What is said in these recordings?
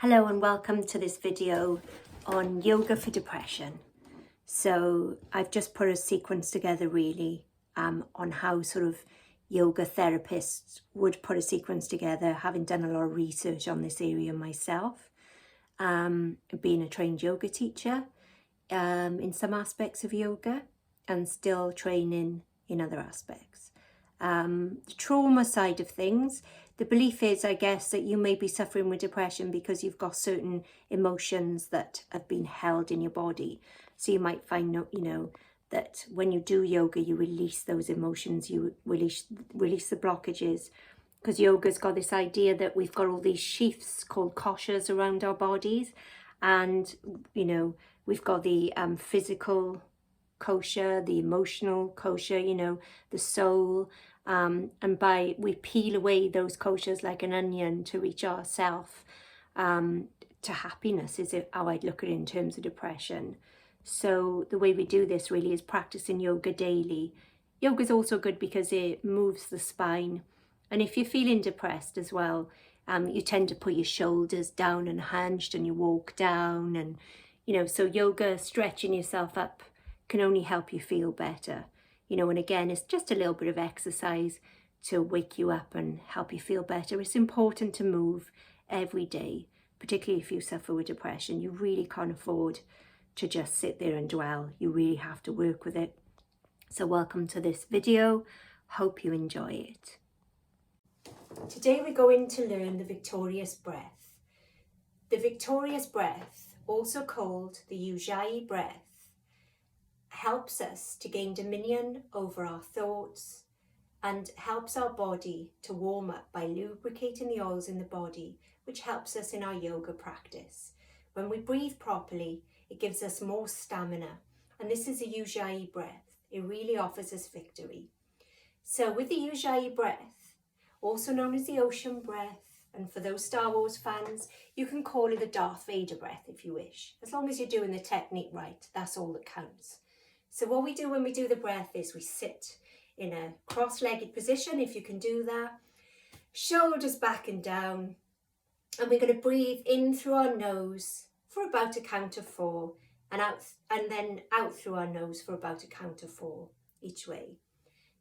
Hello and welcome to this video on yoga for depression. So I've just put a sequence together really on how sort of yoga therapists would put a sequence together, having done a lot of research on this area myself, being a trained yoga teacher in some aspects of yoga and still training in other aspects. The trauma side of things, the belief is, I guess, that you may be suffering with depression because you've got certain emotions that have been held in your body. So you might find, that when you do yoga, you release those emotions, you release the blockages. Because yoga's got this idea that we've got all these sheaths called koshas around our bodies. And, we've got the physical kosha, the emotional kosha, the soul. And we peel away those koshas like an onion to reach ourself to happiness, is how I'd look at it in terms of depression. So the way we do this really is practicing yoga daily. Yoga is also good because it moves the spine. And if you're feeling depressed as well, you tend to put your shoulders down and hunched and you walk down. And, so yoga, stretching yourself up can only help you feel better. And again, it's just a little bit of exercise to wake you up and help you feel better. It's important to move every day, particularly if you suffer with depression. You really can't afford to just sit there and dwell. You really have to work with it. So welcome to this video. Hope you enjoy it. Today we're going to learn the victorious breath. The victorious breath, also called the Ujjayi breath, helps us to gain dominion over our thoughts and helps our body to warm up by lubricating the oils in the body, which helps us in our yoga practice. When we breathe properly, it gives us more stamina, and this is a Ujjayi breath. It really offers us victory. So with the Ujjayi breath, also known as the ocean breath, and for those Star Wars fans, you can call it the Darth Vader breath if you wish. As long as you're doing the technique right, that's all that counts. So what we do when we do the breath is we sit in a cross-legged position, if you can do that, shoulders back and down, and we're going to breathe in through our nose for about a count of 4 and then out through our nose for about a count of 4 each way.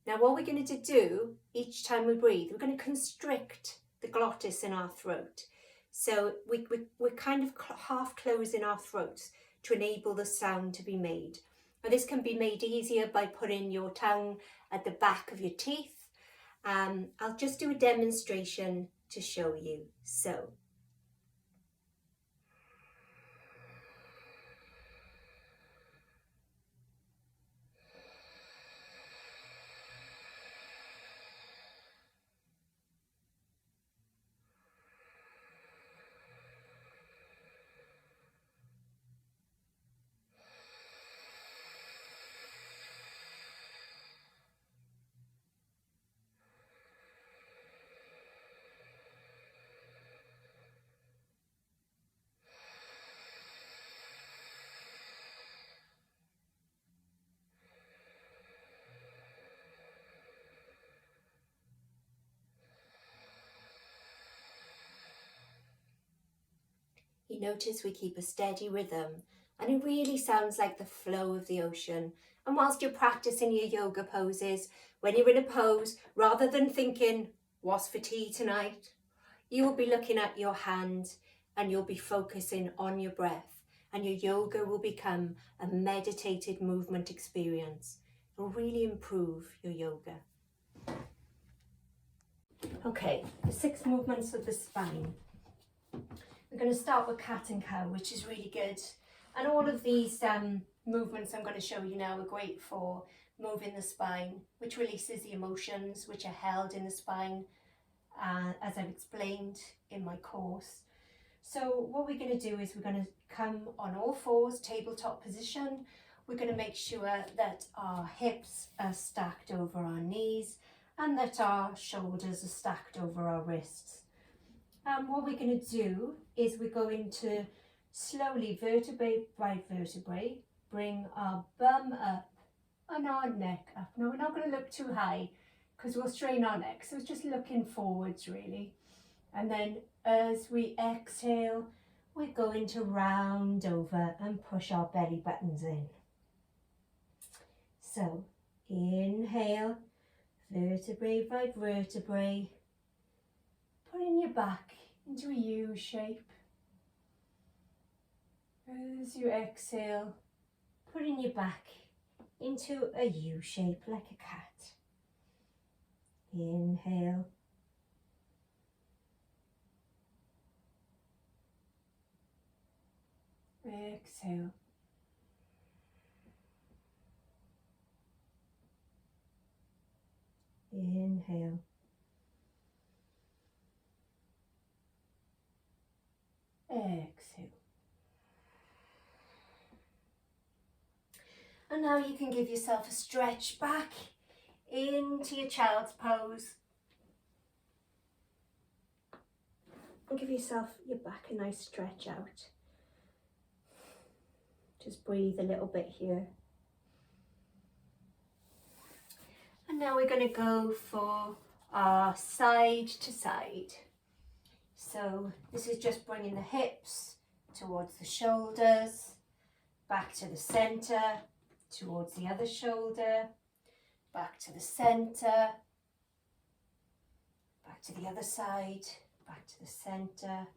Now what we're going to do each time we breathe, we're going to constrict the glottis in our throat. So we're kind of half closing our throats to enable the sound to be made. And this can be made easier by putting your tongue at the back of your teeth. I'll just do a demonstration to show you. So. You notice we keep a steady rhythm, and it really sounds like the flow of the ocean. And whilst you're practicing your yoga poses, when you're in a pose, rather than thinking, what's for tea tonight? You will be looking at your hand and you'll be focusing on your breath, and your yoga will become a meditated movement experience. It will really improve your yoga. Okay, the 6 movements of the spine. We're going to start with cat and cow, which is really good. And all of these movements I'm going to show you now are great for moving the spine, which releases the emotions which are held in the spine, as I've explained in my course. So what we're going to do is we're going to come on all fours, tabletop position. We're going to make sure that our hips are stacked over our knees and that our shoulders are stacked over our wrists. What we're going to do is we're going to slowly, vertebrae by vertebrae, bring our bum up and our neck up. Now we're not going to look too high because we'll strain our neck, so it's just looking forwards really. And then as we exhale, we're going to round over and push our belly buttons in. So inhale, vertebrae by vertebrae, putting your back into a U shape. As you exhale, putting your back into a U shape like a cat. Inhale. Exhale. Inhale. Exhale. And now you can give yourself a stretch back into your child's pose. And give yourself your back a nice stretch out. Just breathe a little bit here. And now we're going to go for our side to side. So this is just bringing the hips towards the shoulders, back to the center, towards the other shoulder, back to the center, back to the other side, back to the center,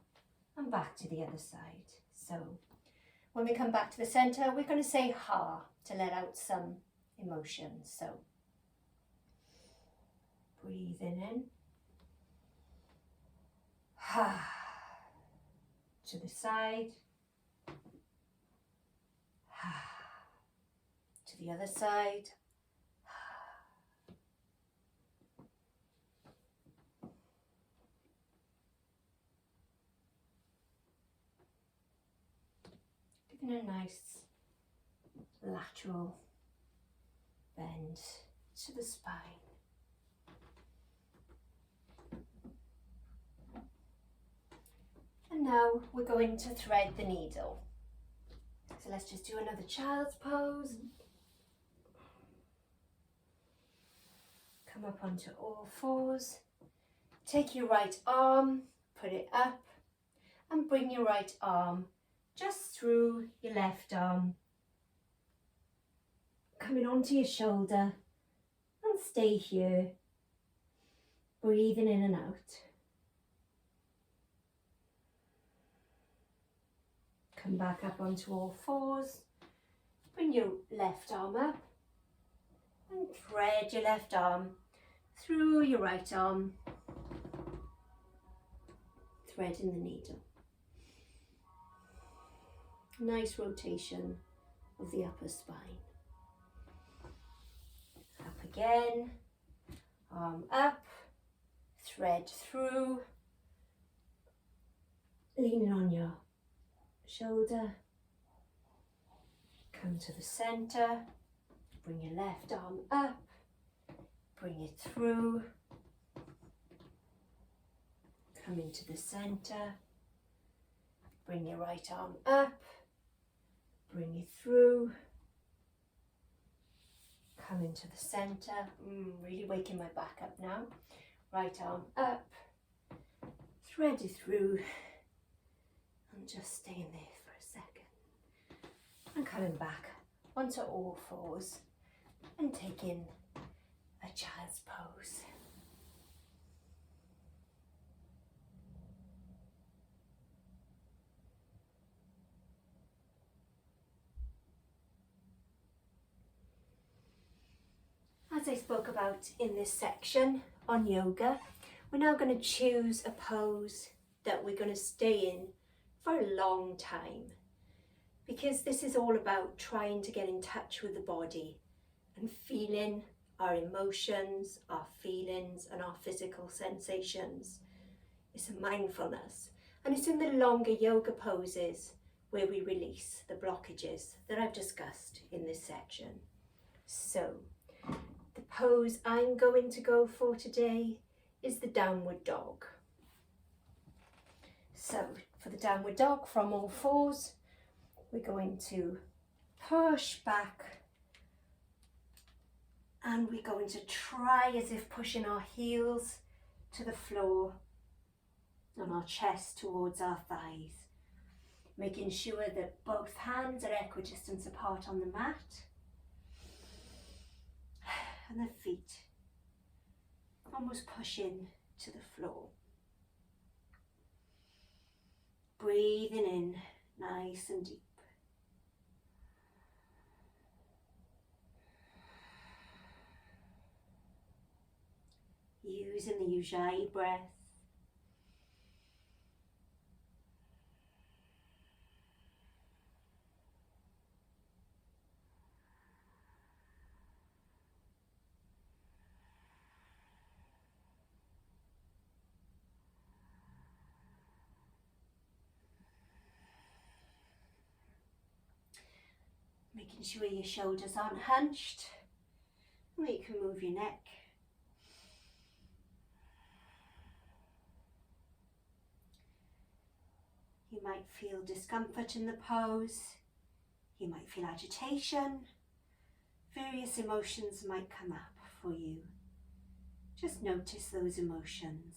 and back to the other side. So when we come back to the center, we're going to say ha to let out some emotions. So breathing in, ha, to the side, ha, to the other side, ha. Giving a nice lateral bend to the spine. And now we're going to thread the needle. So let's just do another child's pose. Come up onto all fours. Take your right arm, put it up, and bring your right arm just through your left arm. Coming onto your shoulder and stay here. Breathing in and out. Come back up onto all fours, bring your left arm up and thread your left arm through your right arm, threading the needle. Nice rotation of the upper spine. Up again, arm up, thread through, leaning on your shoulder, come to the center, bring your left arm up, bring it through, come into the center, bring your right arm up, bring it through, come into the center, really waking my back up now, right arm up, thread it through, and just staying there for a second. And coming back onto all fours and taking a child's pose. As I spoke about in this section on yoga, we're now going to choose a pose that we're going to stay in for a long time, because this is all about trying to get in touch with the body and feeling our emotions, our feelings and our physical sensations. It's a mindfulness, and it's in the longer yoga poses where we release the blockages that I've discussed in this section. So the pose I'm going to go for today is the downward dog. So for the downward dog, from all fours, we're going to push back and we're going to try as if pushing our heels to the floor and our chest towards our thighs. Making sure that both hands are equidistant apart on the mat. And the feet almost pushing to the floor. Breathing in nice and deep. Using the Ujjayi breath. Making sure your shoulders aren't hunched, and that you can move your neck. You might feel discomfort in the pose, you might feel agitation, various emotions might come up for you. Just notice those emotions.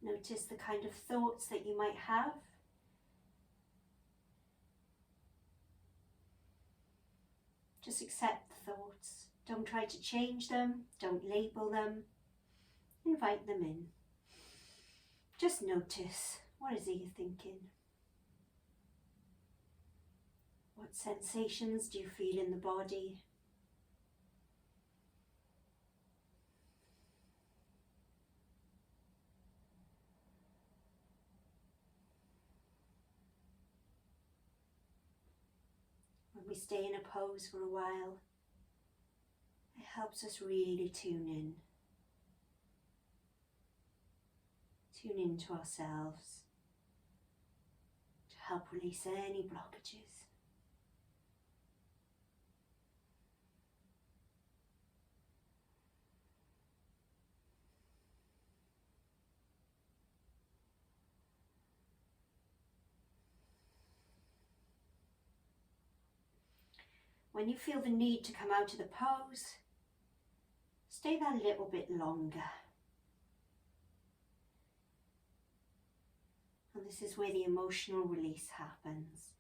Notice the kind of thoughts that you might have. Just accept the thoughts. Don't try to change them. Don't label them. Invite them in. Just notice, what is it you're thinking? What sensations do you feel in the body? When we stay in a pose for a while, it helps us really tune in. Tune into ourselves to help release any blockages. When you feel the need to come out of the pose, stay there a little bit longer. And this is where the emotional release happens.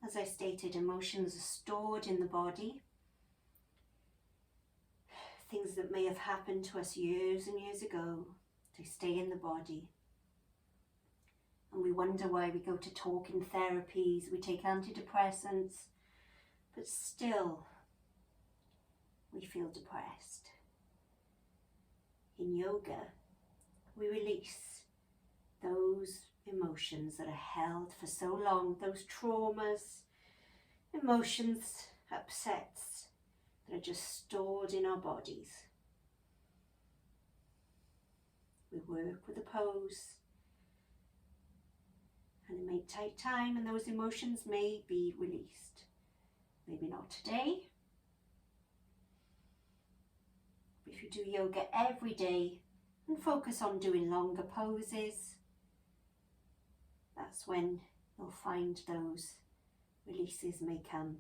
As I stated, emotions are stored in the body. Things that may have happened to us years and years ago, they stay in the body. And we wonder why we go to talking therapies, we take antidepressants, but still we feel depressed. In yoga, we release those emotions that are held for so long, those traumas, emotions, upsets that are just stored in our bodies. We work with the pose, and it may take time, and those emotions may be released. Maybe not today. If you do yoga every day and focus on doing longer poses, that's when you'll find those releases may come.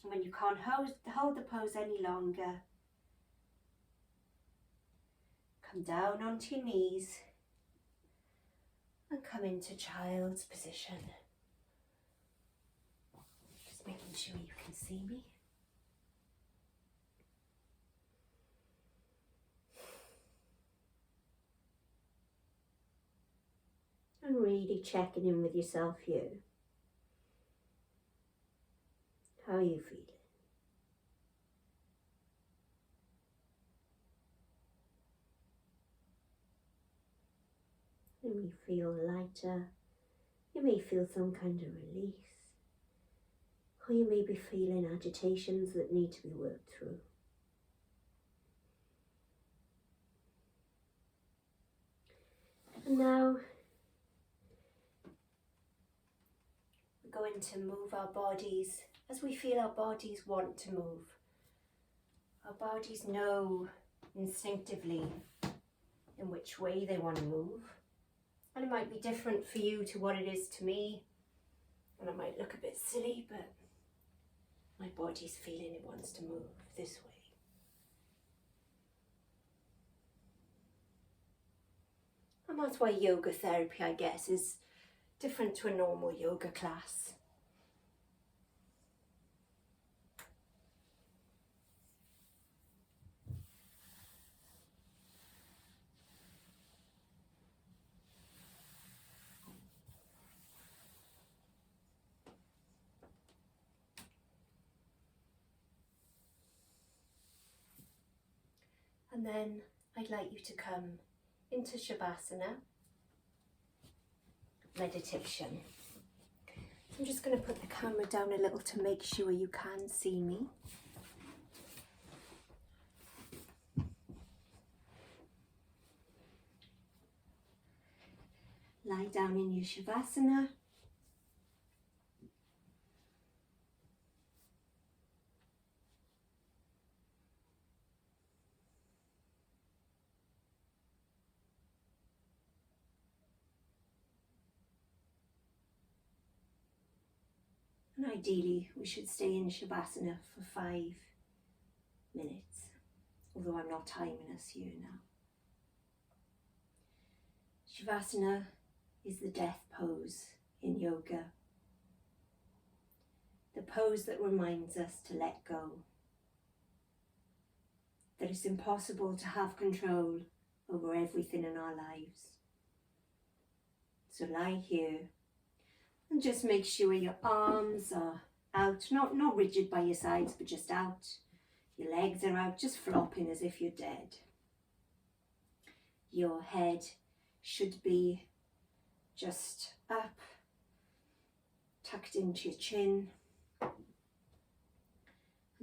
When you can't hold the pose any longer, Come down onto your knees and come into child's position. Just making sure you can see me. And really checking in with yourself here. How are you feeling? You may feel lighter. You may feel some kind of release. Or you may be feeling agitations that need to be worked through. And now we're going to move our bodies as we feel our bodies want to move. Our bodies know instinctively in which way they want to move. And it might be different for you to what it is to me. And it might look a bit silly, but my body's feeling it wants to move this way. And that's why yoga therapy, I guess, is different to a normal yoga class. And then I'd like you to come into Shavasana meditation. I'm just going to put the camera down a little to make sure you can see me. Lie down in your Shavasana. And ideally, we should stay in Shavasana for 5 minutes, although I'm not timing us here now. Shavasana is the death pose in yoga. The pose that reminds us to let go. That it's impossible to have control over everything in our lives. So lie here. And just make sure your arms are out, not rigid by your sides, but just out. Your legs are out, just flopping as if you're dead. Your head should be just up, tucked into your chin, and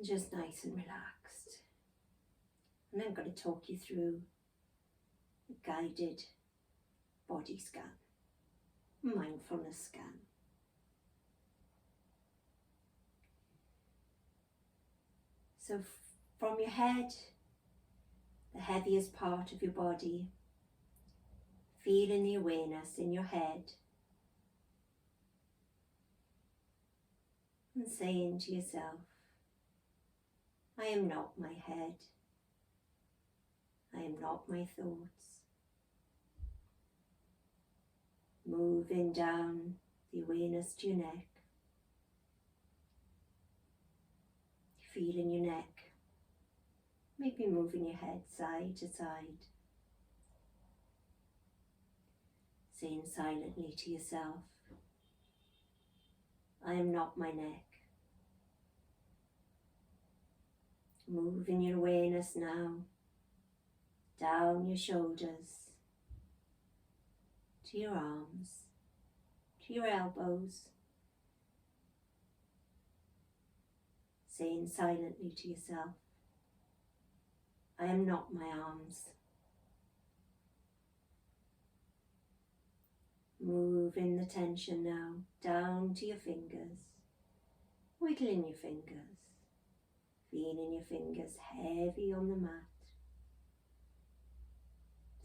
just nice and relaxed. And I'm going to talk you through a guided body scan, mindfulness scan. So from your head, the heaviest part of your body, feeling the awareness in your head and saying to yourself, I am not my head. I am not my thoughts. Moving down the awareness to your neck. Feeling your neck, maybe moving your head side to side. Saying silently to yourself, I am not my neck. Moving your awareness now, down your shoulders, to your arms, to your elbows. Saying silently to yourself, I am not my arms. Moving the tension now down to your fingers, wiggling your fingers, feeling your fingers heavy on the mat.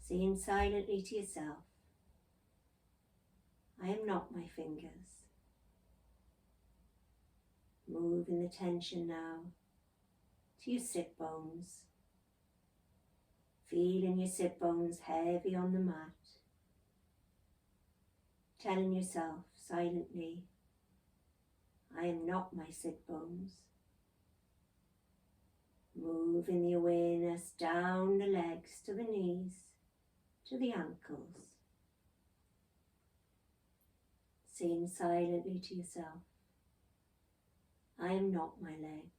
Saying silently to yourself, I am not my fingers. Moving the tension now to your sit bones, Feeling your sit bones heavy on the mat. Telling yourself silently, I am not my sit bones. Moving the awareness down the legs to the knees, to the ankles. Saying silently to yourself, I am not my legs.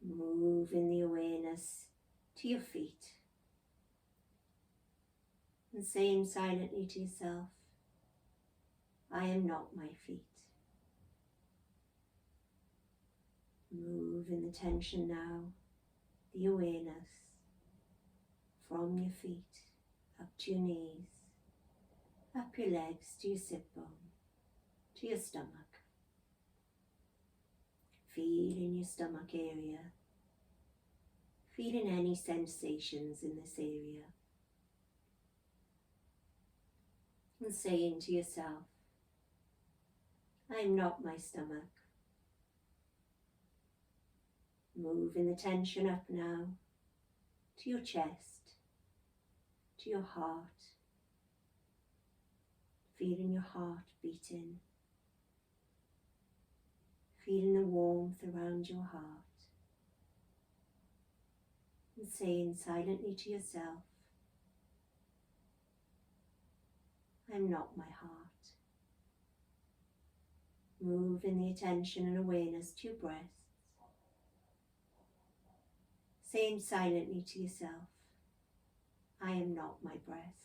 Moving the awareness to your feet. And saying silently to yourself, I am not my feet. Moving the tension now, the awareness from your feet up to your knees, up your legs to your sit bone, to your stomach. Feeling your stomach area, feeling any sensations in this area. And saying to yourself, I am not my stomach. Moving the tension up now to your chest, to your heart. Feeling your heart beating. Feeling the warmth around your heart. And saying silently to yourself, I am not my heart. Moving the attention and awareness to your breaths. Saying silently to yourself, I am not my breasts.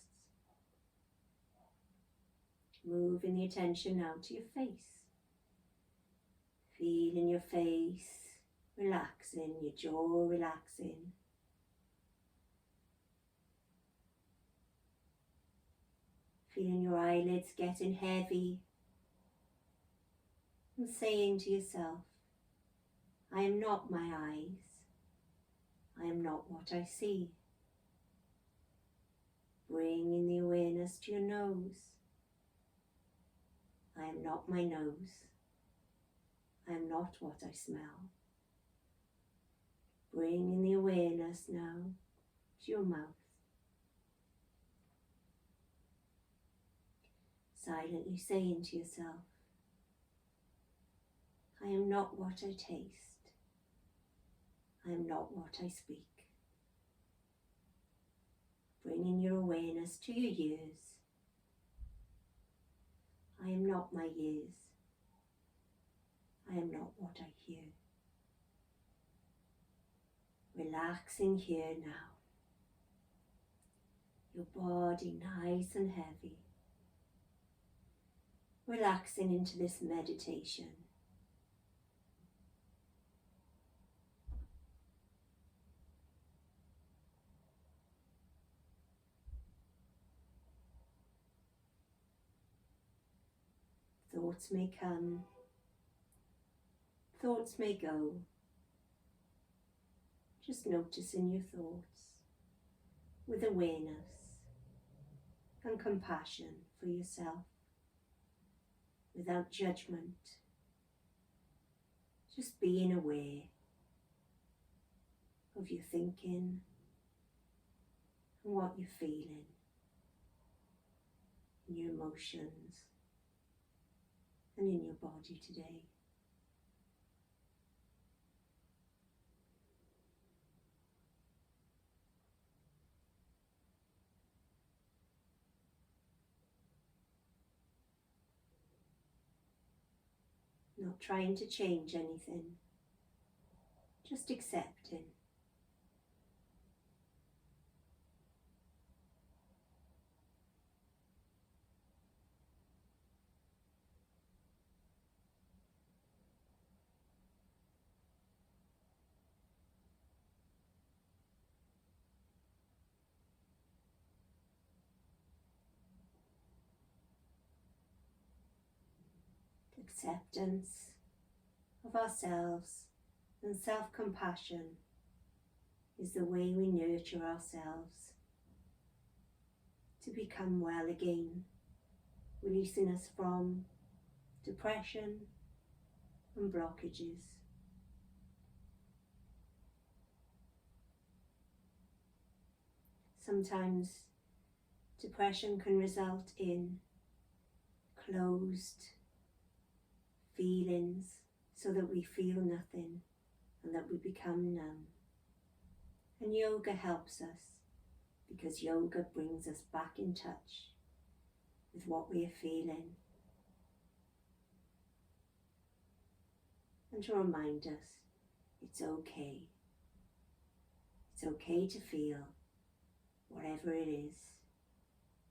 Moving the attention now to your face. Feeling your face relaxing, your jaw relaxing. Feeling your eyelids getting heavy. And saying to yourself, I am not my eyes. I am not what I see. Bringing the awareness to your nose. I am not my nose. I am not what I smell. Bringing the awareness now to your mouth. Silently saying to yourself, I am not what I taste. I am not what I speak. Bringing your awareness to your ears. I am not my ears. I am not what I hear. Relaxing here now. Your body nice and heavy. Relaxing into this meditation. Thoughts may come, thoughts may go. Just noticing your thoughts with awareness and compassion for yourself, without judgment. Just being aware of your thinking and what you're feeling, in your emotions and in your body today. Not trying to change anything, just accepting. Acceptance of ourselves and self-compassion is the way we nurture ourselves to become well again, releasing us from depression and blockages. Sometimes depression can result in closed feelings so that we feel nothing and that we become numb. And yoga helps us because yoga brings us back in touch with what we are feeling and to remind us it's okay. It's okay to feel whatever it is.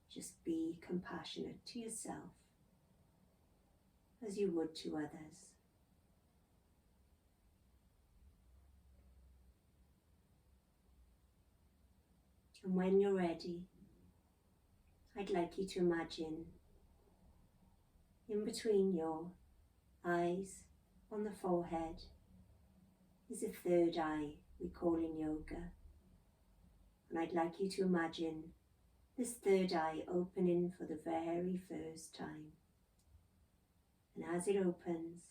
Just be compassionate to yourself as you would to others. And when you're ready, I'd like you to imagine in between your eyes on the forehead is a third eye we call in yoga. And I'd like you to imagine this third eye opening for the very first time. And as it opens,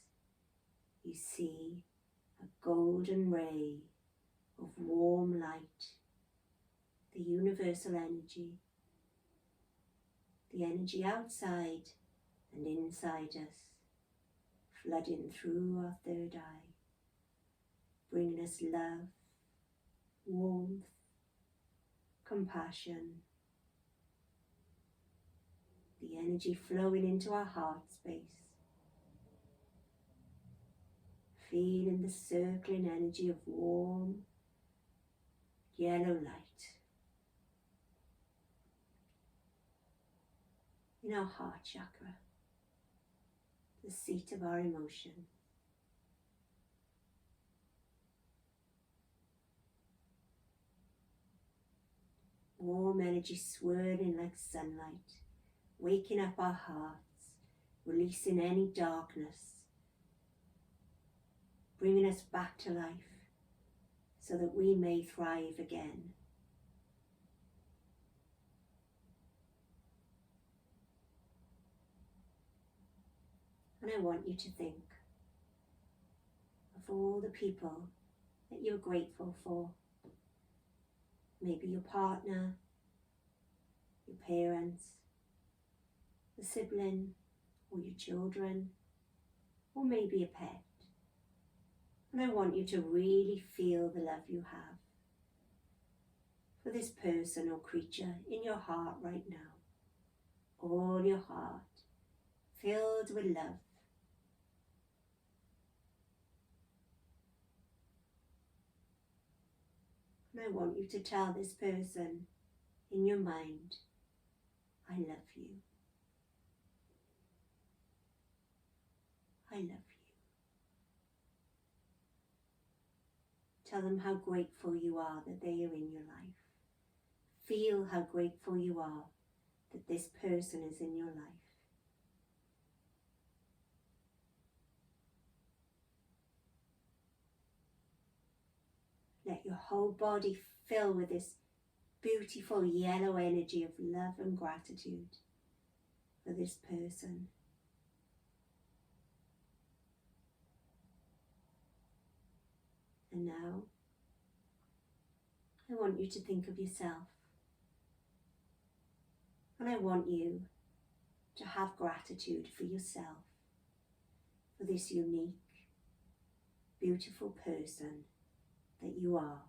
you see a golden ray of warm light, the universal energy, the energy outside and inside us, flooding through our third eye, bringing us love, warmth, compassion, the energy flowing into our heart space, feeling the circling energy of warm yellow light in our heart chakra, the seat of our emotion. Warm energy swirling like sunlight, waking up our hearts, releasing any darkness, bringing us back to life so that we may thrive again. And I want you to think of all the people that you're grateful for. Maybe your partner, your parents, a sibling, or your children, or maybe a pet. And I want you to really feel the love you have for this person or creature in your heart right now. All your heart filled with love. And I want you to tell this person in your mind, I love you. I love you. Tell them how grateful you are that they are in your life. Feel how grateful you are that this person is in your life. Let your whole body fill with this beautiful yellow energy of love and gratitude for this person. And now, I want you to think of yourself. And I want you to have gratitude for yourself, for this unique, beautiful person that you are,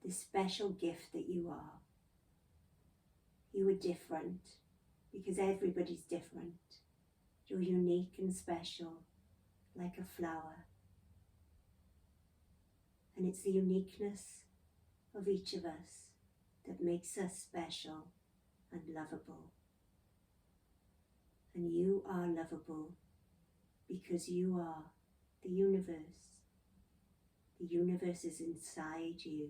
this special gift that you are. You are different because everybody's different. You're unique and special, like a flower. And it's the uniqueness of each of us that makes us special and lovable. And you are lovable because you are the universe. The universe is inside you.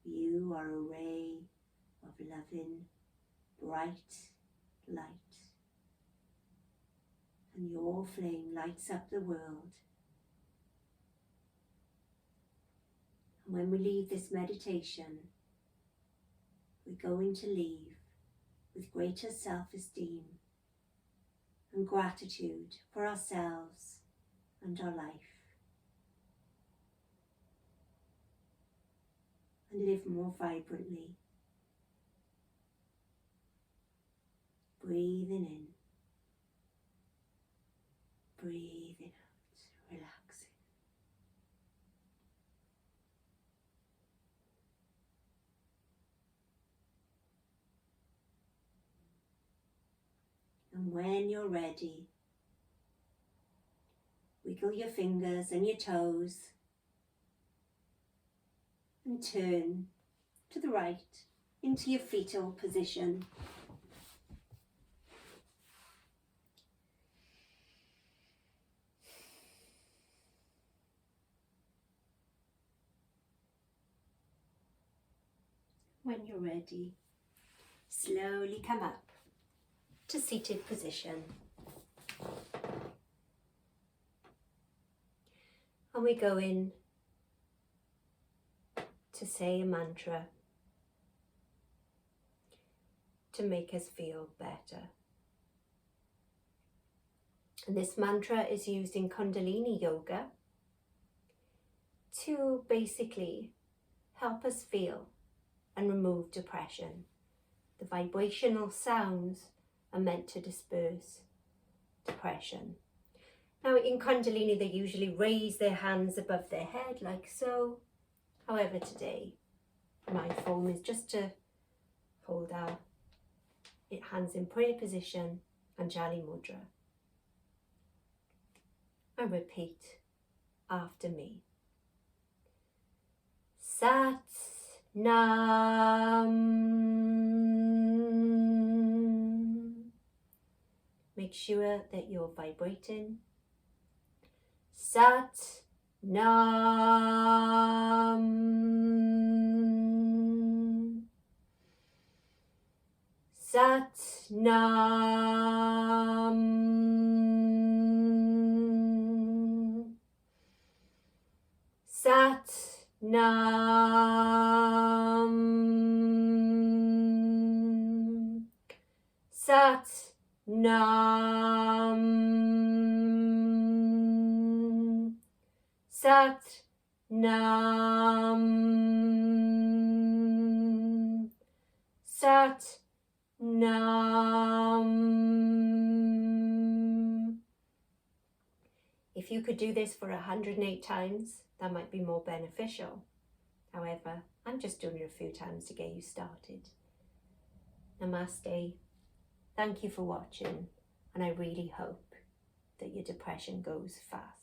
You are a ray of loving, bright light. And your flame lights up the world. And when we leave this meditation, we're going to leave with greater self-esteem and gratitude for ourselves and our life. and live more vibrantly. Breathing in, breathing out, relaxing. And when you're ready, wiggle your fingers and your toes and turn to the right into your fetal position. When you're ready, slowly come up to seated position. And we go in to say a mantra to make us feel better. And this mantra is used in Kundalini Yoga to basically help us feel and remove depression. The vibrational sounds are meant to disperse depression. Now in Kundalini they usually raise their hands above their head like so. However today my form is just to hold our hands in prayer position and Jali Mudra. And repeat after me. Sat Nam. Make sure that you're vibrating. Sat Nam. Sat Nam. Sat Nam. Sat Nam. Sat Nam. Sat Nam. If you could do this for 108 times, that might be more beneficial. However, I'm just doing it a few times to get you started. Namaste. Thank you for watching, and I really hope that your depression goes fast.